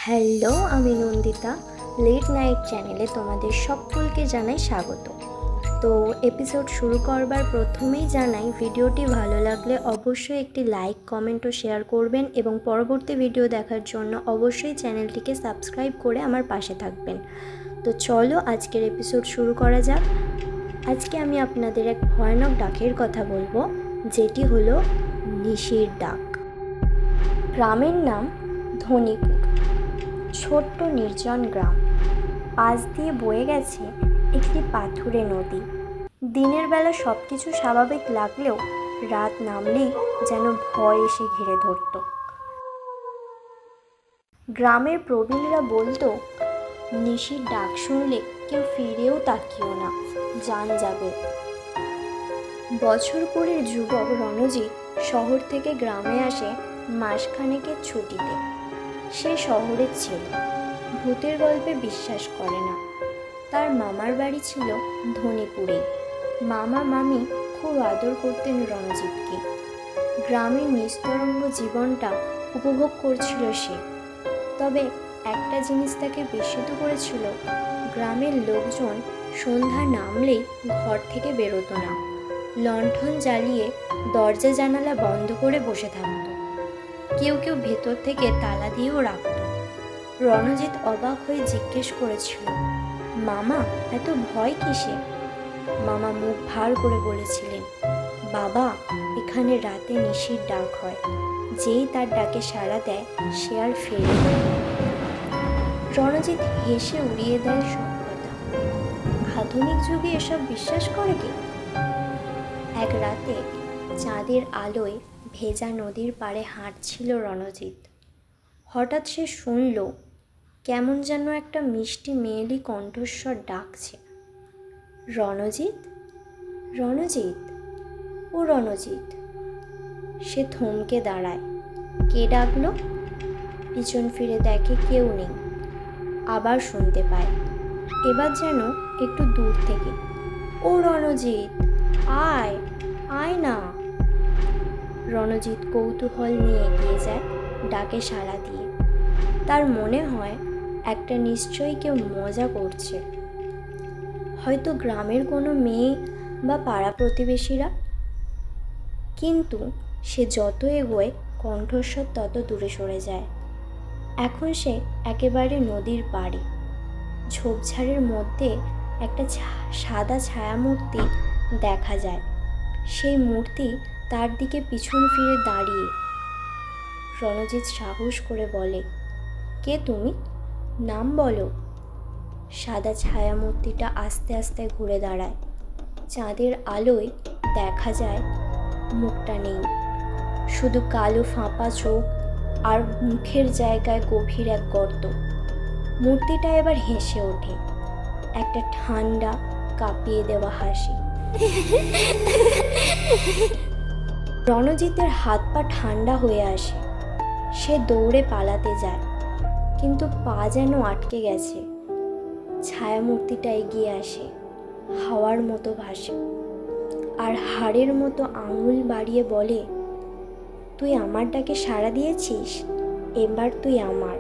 Hello, আমি Nandita. Late night চ্যানেলে তোমাদের সকলকে জানাই স্বাগত। তো এপিসোড শুরু করবার প্রথমেই জানাই, ভিডিওটি ভালো লাগলে অবশ্যই একটি লাইক, কমেন্ট ও শেয়ার করবেন এবং পরবর্তী ভিডিও দেখার জন্য অবশ্যই চ্যানেলটিকে সাবস্ক্রাইব করে আমার পাশে থাকবেন। তো চলো আজকের এপিসোড শুরু করা যাক। আজকে আমি আপনাদের এক ভয়ানক ডাকের কথা বলবো, যেটি হলো নিশির ডাক। গ্রামের নাম ধনীপুর। ছোট্ট নির্জন গ্রাম, পাশ দিয়ে বয়ে গেছে একটি পাথুরে নদী। দিনের বেলা সব কিছু স্বাভাবিক লাগলেও রাত নামলেই যেন ভয় এসে ঘিরে ধরত। গ্রামের প্রবীণরা বলতো, নিশির ডাক শুনলে কেউ ফিরেও তাকিও না, জান যাবে। বছর কুড়ির যুবক রণজিৎ শহর থেকে গ্রামে আসে মাসখানেকের ছুটিতে। সে শহরের ছেলে, ভূতের গল্পে বিশ্বাস করে না। তার মামার বাড়ি ছিল ধনীপুরে। মামা মামি খুব আদর করতেন রণজিৎকে। গ্রামের নিস্তরঙ্গ জীবনটা উপভোগ করছিল সে। তবে একটা জিনিস তাকে বিস্মিত করেছিল, গ্রামের লোকজন সন্ধ্যা নামলেই ঘর থেকে বেরোতো না। লণ্ঠন জ্বালিয়ে দরজা জানালা বন্ধ করে বসে থাকত। কেউ কেউ ভেতর থেকে তালা দিয়েও রাখত। রণজিৎ অবাক হয়ে জিজ্ঞেস করেছিল, মামা, এত ভয় কিসে? মামা মুখ ভার করে বলেছিলেন, বাবা, এখানে রাতে নিশির ডাক হয়। যেই তার ডাকে সাড়া দেয় সে আর ফেরে না। রণজিৎ হেসে উড়িয়ে দেয় সব কথা। আধুনিক যুগে এসব বিশ্বাস করে কে? এক রাতে চাঁদের আলোয় ভেজা নদীর পাড়ে হাঁটছিল রণজিৎ। হঠাৎ সে শুনল, কেমন যেন একটা মিষ্টি মেয়েলি কণ্ঠস্বর ডাকছে, রণজিৎ, রণজিৎ, ও রণজিৎ। সে থমকে দাঁড়ায়। কে ডাকলো? পিছন ফিরে দেখে কেউ নেই। আবার শুনতে পায়, এবার যেন একটু দূর থেকে, ও রণজিৎ, আয়, আয় না। রণজিৎ কৌতূহল নিয়ে এগিয়ে যায় ডাকে সাড়া দিয়ে। তার মনে হয় একটা নিশ্চয়ই কেউ মজা করছে, হয়তো গ্রামের কোনো মেয়ে বা পাড়া প্রতিবেশীরা। কিন্তু সে যত এগোয় কণ্ঠস্বর তত দূরে সরে যায়। এখন সে একেবারে নদীর পাড়ে। ঝোপঝাড়ের মধ্যে একটা সাদা ছায়ামূর্তি দেখা যায়। সেই মূর্তি তার দিকে পিছন ফিরে দাঁড়িয়ে। রণজিৎ সাহস করে বলে, কে তুমি? নাম বলো। সাদা ছায়ামূর্তিটা আস্তে আস্তে ঘুরে দাঁড়ায়। চাঁদের আলোয় দেখা যায় মুখটা নেই, শুধু কালো ফাঁপা চোখ আর মুখের জায়গায় গভীর এক গর্ত। মূর্তিটা এবার হেসে ওঠে, একটা ঠান্ডা কাঁপিয়ে দেওয়া হাসি। রণজিতের হাত পা ঠান্ডা হয়ে আসে। সে দৌড়ে পালাতে যায়, কিন্তু পা যেন আটকে গেছে। ছায়ামূর্তিটা এগিয়ে আসে, হাওয়ার মতো ভাসে, আর হাড়ের মতো আঙুল বাড়িয়ে বলে, তুই আমার ডাকে সাড়া দিয়েছিস, এবার তুই আমার।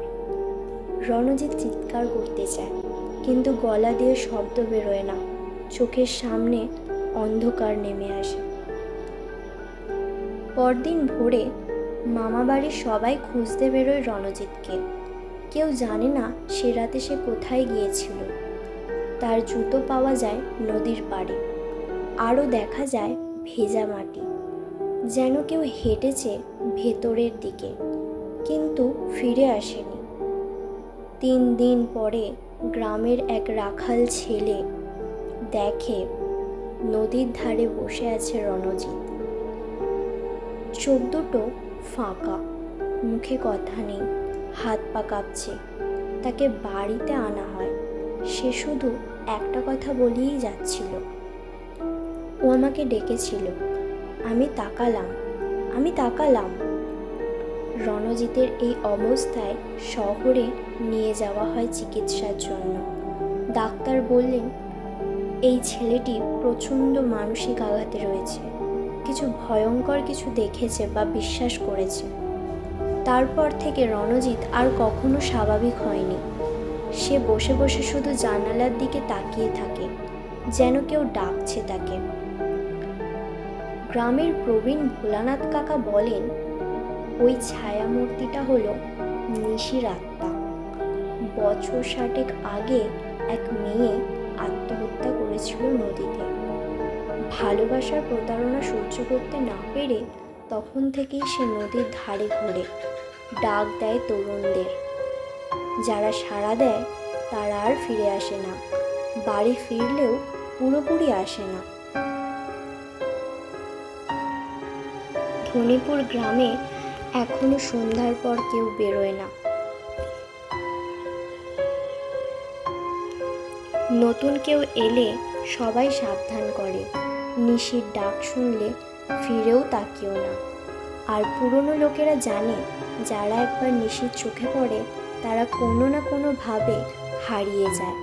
রণজিৎ চিৎকার করতে চায়, কিন্তু গলা দিয়ে শব্দ বেরোয় না। চোখের সামনে অন্ধকার নেমে আসে। পরদিন ভোরে মামা বাড়ির সবাই খুঁজতে বেরোয় রণজিৎকে। কেউ জানে না সে রাতে সে কোথায় গিয়েছিল। তার জুতো পাওয়া যায় নদীর পাড়ে। আরও দেখা যায় ভেজা মাটি, যেন কেউ হেঁটেছে ভেতরের দিকে, কিন্তু ফিরে আসেনি। 3 দিন পরে গ্রামের এক রাখাল ছেলে দেখে নদীর ধারে বসে আছে রণজিৎ। চোখ দুটো ফাঁকা, মুখে কথা নেই, হাত পা কাঁপছে। তাকে বাড়িতে আনা হয়। সে শুধু একটা কথা বলেই যাচ্ছিল, ও আমাকে ডেকেছিল, আমি তাকালাম, আমি তাকালাম। রণজিতের এই অবস্থায় শহরে নিয়ে যাওয়া হয় চিকিৎসার জন্য। ডাক্তার বললেন, এই ছেলেটি প্রচণ্ড মানসিক আঘাতে রয়েছে, কিছু ভয়ঙ্কর কিছু দেখেছে বা বিশ্বাস করেছে। তারপর থেকে রণজিৎ আর কখনো স্বাভাবিক হয়নি। সে বসে বসে শুধু জানালার দিকে তাকিয়ে থাকে, যেন কেউ ডাকছে তাকে। গ্রামের প্রবীণ ভোলানাথ কাকা বলেন, ওই ছায়ামূর্তিটা হলো নিশির আত্মা। বছর 60 আগে এক মেয়ে আত্মহত্যা করেছিল নদীতে। ভালোবাসার প্রতারণা সহ্য করতে না পেরে তখন থেকেই সে নদীর ধারে ঘোরে, ডাক দেয় তরুণদের। যারা সাড়া দেয় তারা আর ফিরে আসে না, বাড়ি ফিরলেও পুরোপুরি আসে না। ধনীপুর গ্রামে এখনো সন্ধ্যার পর কেউ বেরোয় না। নতুন কেউ এলে সবাই সাবধান করে, নিশির ডাক শুনলে ফিরেও তাকিও না। আর পুরনো লোকেরা জানে, যারা একবার নিশির চোখে পড়ে তারা কোনো না কোনোভাবে হারিয়ে যায়।